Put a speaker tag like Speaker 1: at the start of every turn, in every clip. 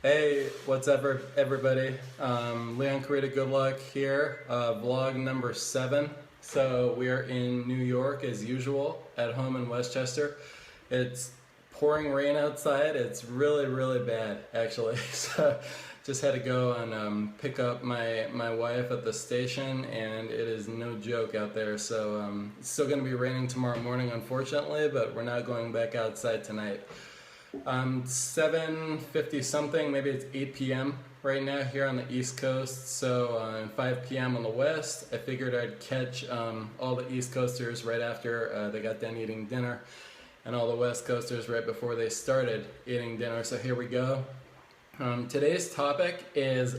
Speaker 1: Hey, what's up, everybody? Leon Kurita-Goudlock here, vlog number 7. So we are in New York as usual, at home in Westchester. It's pouring rain outside. It's really, really bad, actually. So just had to go and pick up my wife at the station, and it is no joke out there. So it's still going to be raining tomorrow morning, unfortunately, but we're not going back outside tonight. 7:50 something, maybe it's 8 p.m. right now here on the East Coast, so 5 p.m. on the West. I figured I'd catch all the East Coasters right after they got done eating dinner, and all the West Coasters right before they started eating dinner, so here we go. Today's topic is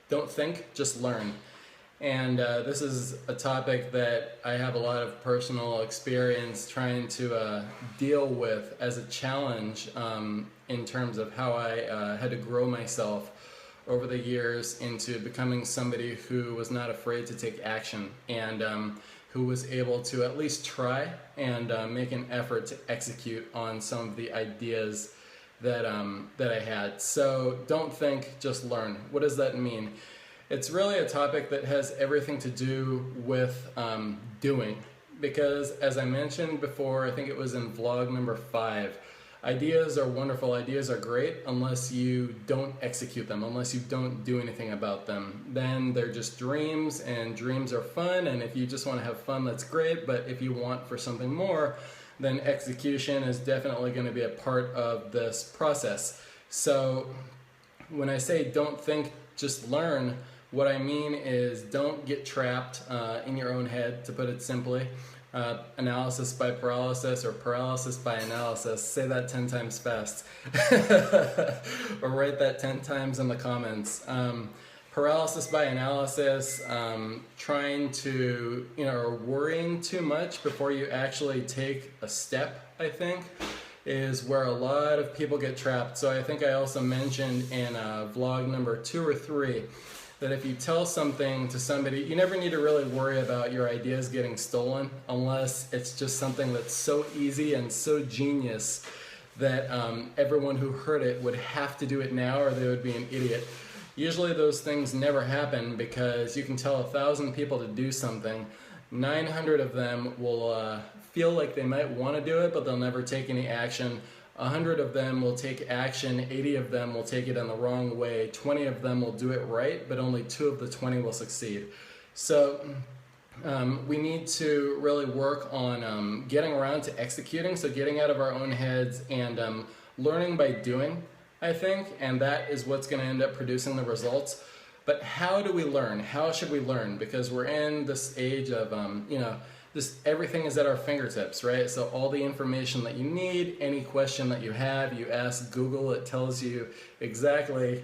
Speaker 1: don't think, just learn. And this is a topic that I have a lot of personal experience trying to deal with as a challenge in terms of how I had to grow myself over the years into becoming somebody who was not afraid to take action and who was able to at least try and make an effort to execute on some of the ideas that I had. So don't think, just learn. What does that mean? It's really a topic that has everything to do with doing, because as I mentioned before, I think it was in vlog number 5, ideas are wonderful, ideas are great unless you don't execute them, unless you don't do anything about them. Then they're just dreams, and dreams are fun, and if you just want to have fun, that's great, but if you want for something more, then execution is definitely going to be a part of this process. So when I say don't think, just learn, what I mean is don't get trapped in your own head, to put it simply. Analysis by paralysis, or paralysis by analysis. Say that 10 times fast. Or write that 10 times in the comments. Paralysis by analysis, trying to, or worrying too much before you actually take a step, I think, is where a lot of people get trapped. So I think I also mentioned in vlog number 2 or 3 that if you tell something to somebody, you never need to really worry about your ideas getting stolen unless it's just something that's so easy and so genius that everyone who heard it would have to do it now or they would be an idiot. Usually those things never happen because you can tell 1,000 people to do something. 900 of them will feel like they might want to do it, but they'll never take any action. 100 of them will take action, 80 of them will take it in the wrong way, 20 of them will do it right, but only 2 of the 20 will succeed. So we need to really work on getting around to executing, so getting out of our own heads and learning by doing, I think, and that is what's going to end up producing the results. But how do we learn? How should we learn? Because we're in this age of, everything is at our fingertips, right? So all the information that you need, any question that you have, you ask Google, it tells you exactly,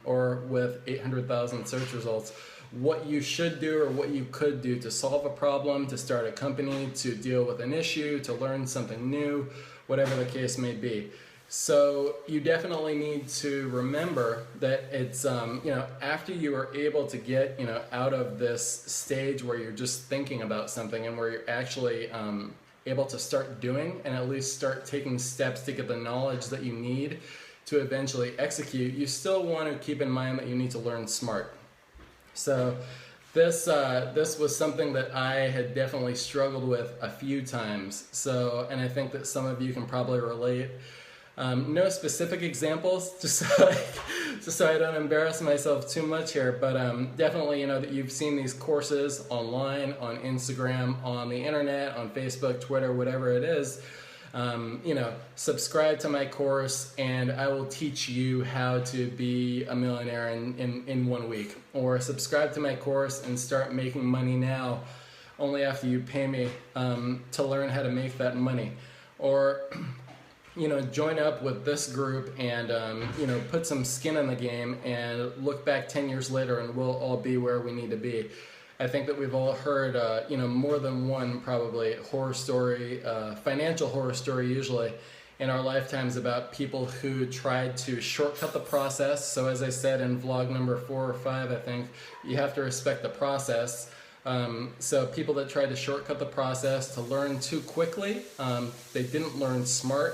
Speaker 1: or with 800,000 search results, what you should do or what you could do to solve a problem, to start a company, to deal with an issue, to learn something new, whatever the case may be. So you definitely need to remember that it's, after you are able to get, out of this stage where you're just thinking about something and where you're actually able to start doing and at least start taking steps to get the knowledge that you need to eventually execute, you still want to keep in mind that you need to learn smart. So this was something that I had definitely struggled with a few times. So, and I think that some of you can probably relate. No specific examples, just so I don't embarrass myself too much here, but definitely, that you've seen these courses online, on Instagram, on the internet, on Facebook, Twitter, whatever it is. Subscribe to my course and I will teach you how to be a millionaire in 1 week. Or subscribe to my course and start making money now, only after you pay me to learn how to make that money. Or join up with this group and, put some skin in the game and look back 10 years later and we'll all be where we need to be. I think that we've all heard, more than one probably horror story, financial horror story usually, in our lifetimes about people who tried to shortcut the process. So as I said in vlog number 4 or 5, I think, you have to respect the process. So people that tried to shortcut the process to learn too quickly, they didn't learn smart.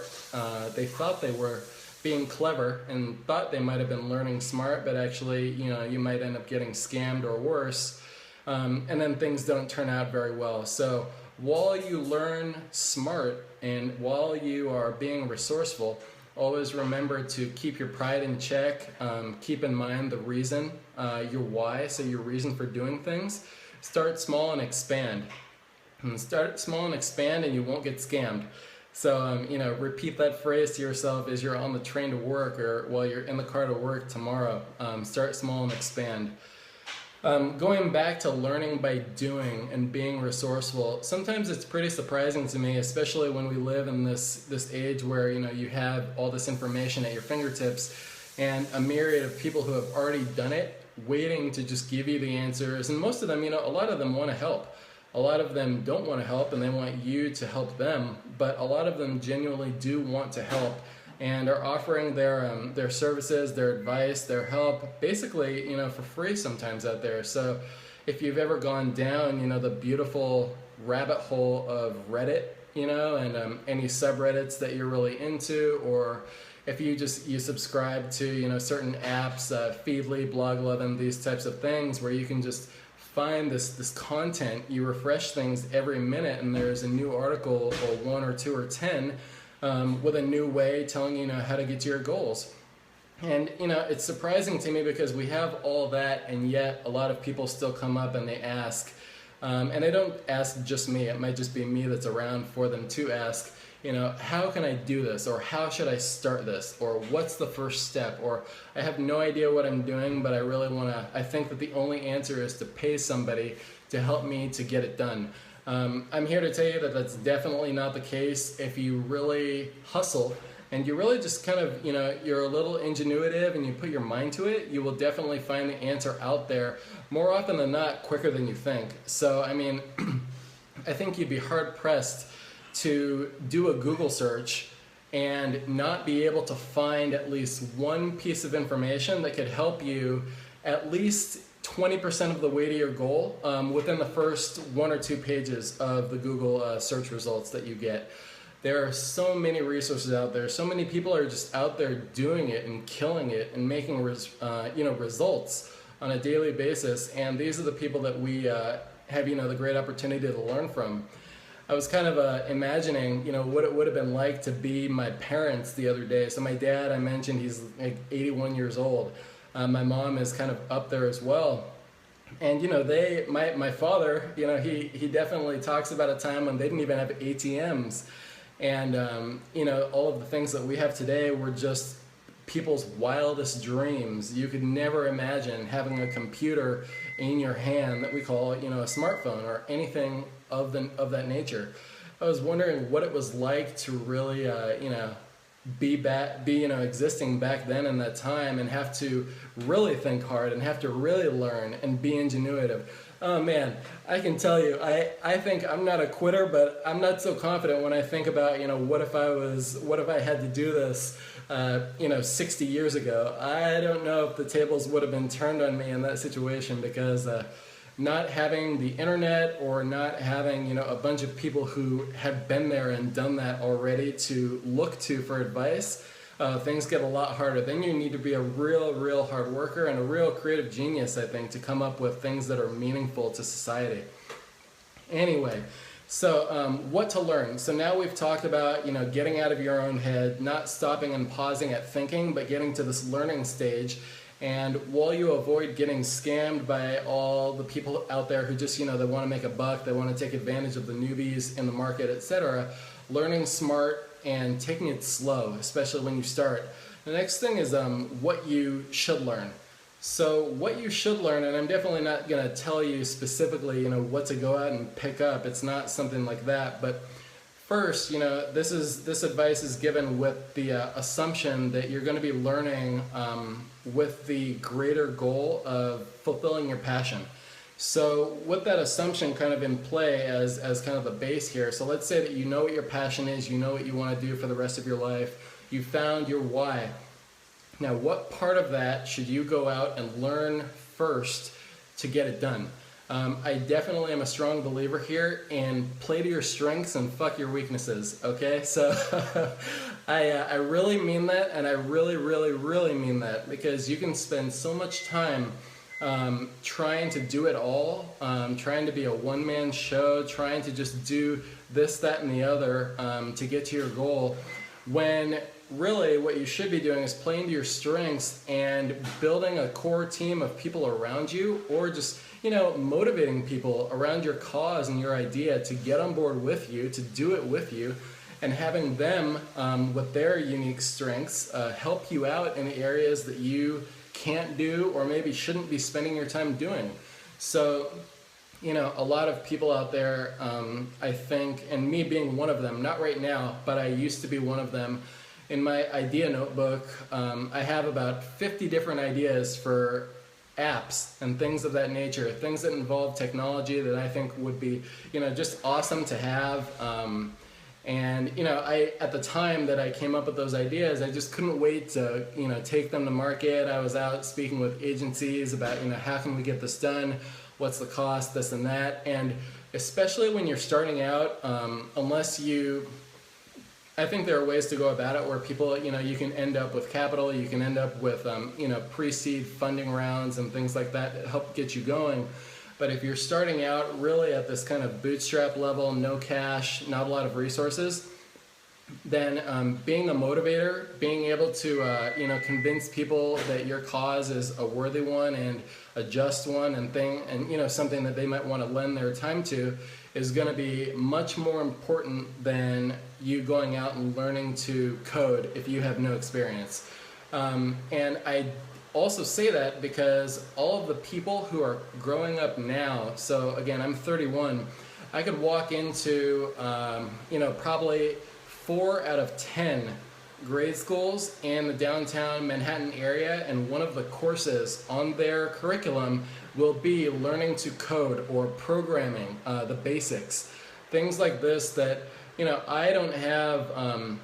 Speaker 1: They thought they were being clever and thought they might have been learning smart, but actually, you might end up getting scammed or worse. And then things don't turn out very well. So while you learn smart and while you are being resourceful, always remember to keep your pride in check. Keep in mind the reason, your why, so your reason for doing things. Start small and expand. Start small and expand, and you won't get scammed. So, repeat that phrase to yourself as you're on the train to work or while you're in the car to work tomorrow. Start small and expand. Going back to learning by doing and being resourceful, sometimes it's pretty surprising to me, especially when we live in this age where you have all this information at your fingertips and a myriad of people who have already done it, waiting to just give you the answers. And most of them, a lot of them want to help. A lot of them don't want to help and they want you to help them, but a lot of them genuinely do want to help and are offering their services, their advice, their help, basically, for free sometimes out there. So if you've ever gone down, the beautiful rabbit hole of Reddit, and any subreddits that you're really into, or if you subscribe to, certain apps, Feedly, Blog11, these types of things where you can just find this content, you refresh things every minute and there's a new article or 1 or 2 or 10 with a new way telling you how to get to your goals. And it's surprising to me because we have all that, and yet a lot of people still come up and they ask, and they don't ask just me, it might just be me that's around for them to ask, how can I do this, or how should I start this, or what's the first step, or I have no idea what I'm doing, but I really I think that the only answer is to pay somebody to help me to get it done. I'm here to tell you that that's definitely not the case. If you really hustle and you really just kind of, you're a little ingenuitive and you put your mind to it, you will definitely find the answer out there more often than not quicker than you think. So, I think you'd be hard pressed to do a Google search and not be able to find at least one piece of information that could help you at least 20% of the way to your goal within the first 1 or 2 pages of the Google search results that you get. There are so many resources out there. So many people are just out there doing it and killing it and making results on a daily basis. And these are the people that we have the great opportunity to learn from. I was kind of imagining, what it would have been like to be my parents the other day. So my dad, I mentioned, he's like 81 years old. My mom is kind of up there as well. And, my father, he definitely talks about a time when they didn't even have ATMs. And, all of the things that we have today were just people's wildest dreams. You could never imagine having a computer in your hand that we call, a smartphone or anything of that nature. I was wondering what it was like to really, be existing back then in that time and have to really think hard and have to really learn and be ingenuitive. Oh man, I can tell you, I think I'm not a quitter, but I'm not so confident when I think about, what if I had to do this, 60 years ago. I don't know if the tables would have been turned on me in that situation because not having the internet or not having, a bunch of people who have been there and done that already to look to for advice, things get a lot harder. Then you need to be a real hard worker and a real creative genius, I think, to come up with things that are meaningful to society. Anyway, so what to learn. So now we've talked about, getting out of your own head, not stopping and pausing at thinking, but getting to this learning stage. And while you avoid getting scammed by all the people out there who just, they want to make a buck, they want to take advantage of the newbies in the market, etc., learning smart and taking it slow, especially when you start. The next thing is what you should learn. So what you should learn, and I'm definitely not going to tell you specifically, what to go out and pick up. It's not something like that. But first, this advice is given with the assumption that you're going to be learning with the greater goal of fulfilling your passion. So with that assumption kind of in play as kind of the base here, so let's say that you know what your passion is, you know what you want to do for the rest of your life, you found your why. Now, what part of that should you go out and learn first to get it done? I definitely am a strong believer here in play to your strengths and fuck your weaknesses, okay? So I really mean that, and I really, really, really mean that, because you can spend so much time trying to do it all, trying to be a one-man show, trying to just do this, that, and the other to get to your goal, when really what you should be doing is playing to your strengths and building a core team of people around you, or just, you know, motivating people around your cause and your idea to get on board with you, to do it with you, and having them with their unique strengths help you out in the areas that you can't do or maybe shouldn't be spending your time doing. So, you know, a lot of people out there, I think, and me being one of them, not right now, but I used to be one of them. In my idea notebook, I have about 50 different ideas for apps and things of that nature, things that involve technology that I think would be, you know, just awesome to have. And, you know, at the time that I came up with those ideas, I just couldn't wait to, you know, take them to market. I was out speaking with agencies about, you know, how can we get this done? What's the cost, this and that? And especially when you're starting out, unless you, I think there are ways to go about it where people, you know, you can end up with capital, you can end up with, you know, pre-seed funding rounds and things like that help get you going. But if you're starting out really at this kind of bootstrap level, no cash, not a lot of resources, then being a motivator, being able to, you know, convince people that your cause is a worthy one and a just one and you know, something that they might want to lend their time to, is going to be much more important than you going out and learning to code if you have no experience. And I also say that because all of the people who are growing up now, so again, I'm 31, I could walk into, you know, probably 4 out of 10 grade schools in the downtown Manhattan area, and one of the courses on their curriculum will be learning to code or programming, the basics. Things like this that, you know, I don't have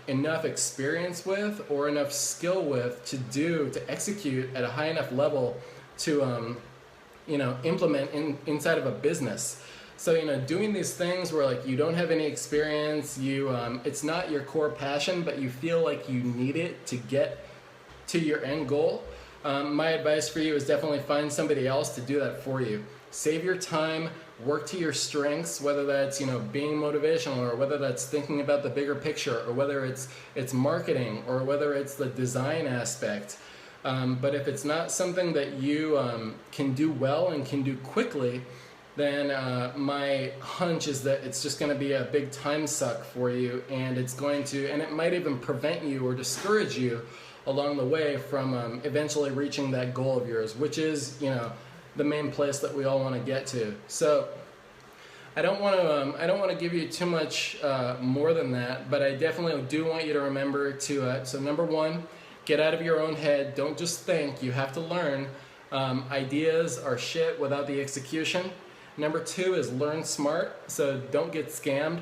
Speaker 1: enough experience with or enough skill with to execute at a high enough level to, you know, implement inside of a business. So, you know, doing these things where like you don't have any experience, it's not your core passion, but you feel like you need it to get to your end goal. My advice for you is definitely find somebody else to do that for you. Save your time, work to your strengths, whether that's, you know, being motivational, or whether that's thinking about the bigger picture, or whether it's marketing, or whether it's the design aspect. But if it's not something that you can do well and can do quickly, then my hunch is that it's just going to be a big time suck for you, and it might even prevent you or discourage you along the way from eventually reaching that goal of yours, which is, you know, the main place that we all want to get to. So I don't want to give you too much more than that, but I definitely do want you to remember to so number one, get out of your own head. Don't just think, you have to learn. Ideas are shit without the execution. Number two is learn smart, so don't get scammed.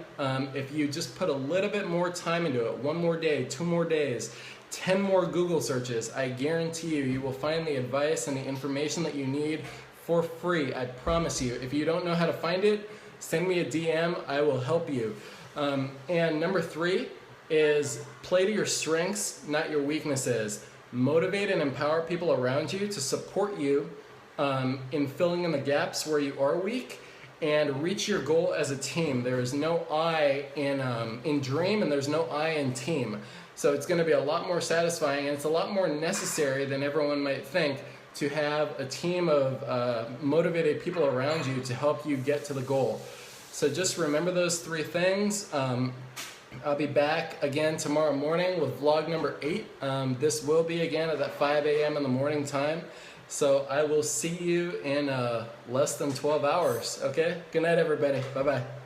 Speaker 1: If you just put a little bit more time into it, 1 more day, 2 more days, 10 more Google searches, I guarantee you will find the advice and the information that you need for free. I promise you. If you don't know how to find it, send me a DM, I will help you. And number three is play to your strengths, not your weaknesses. Motivate and empower people around you to support you in filling in the gaps where you are weak, and reach your goal as a team. There is no I in dream, and there's no I in team. So it's going to be a lot more satisfying, and it's a lot more necessary than everyone might think to have a team of motivated people around you to help you get to the goal. So just remember those 3 things. I'll be back again tomorrow morning with vlog number 8. This will be again at that 5 a.m. in the morning time. So I will see you in less than 12 hours, okay? Good night, everybody. Bye-bye.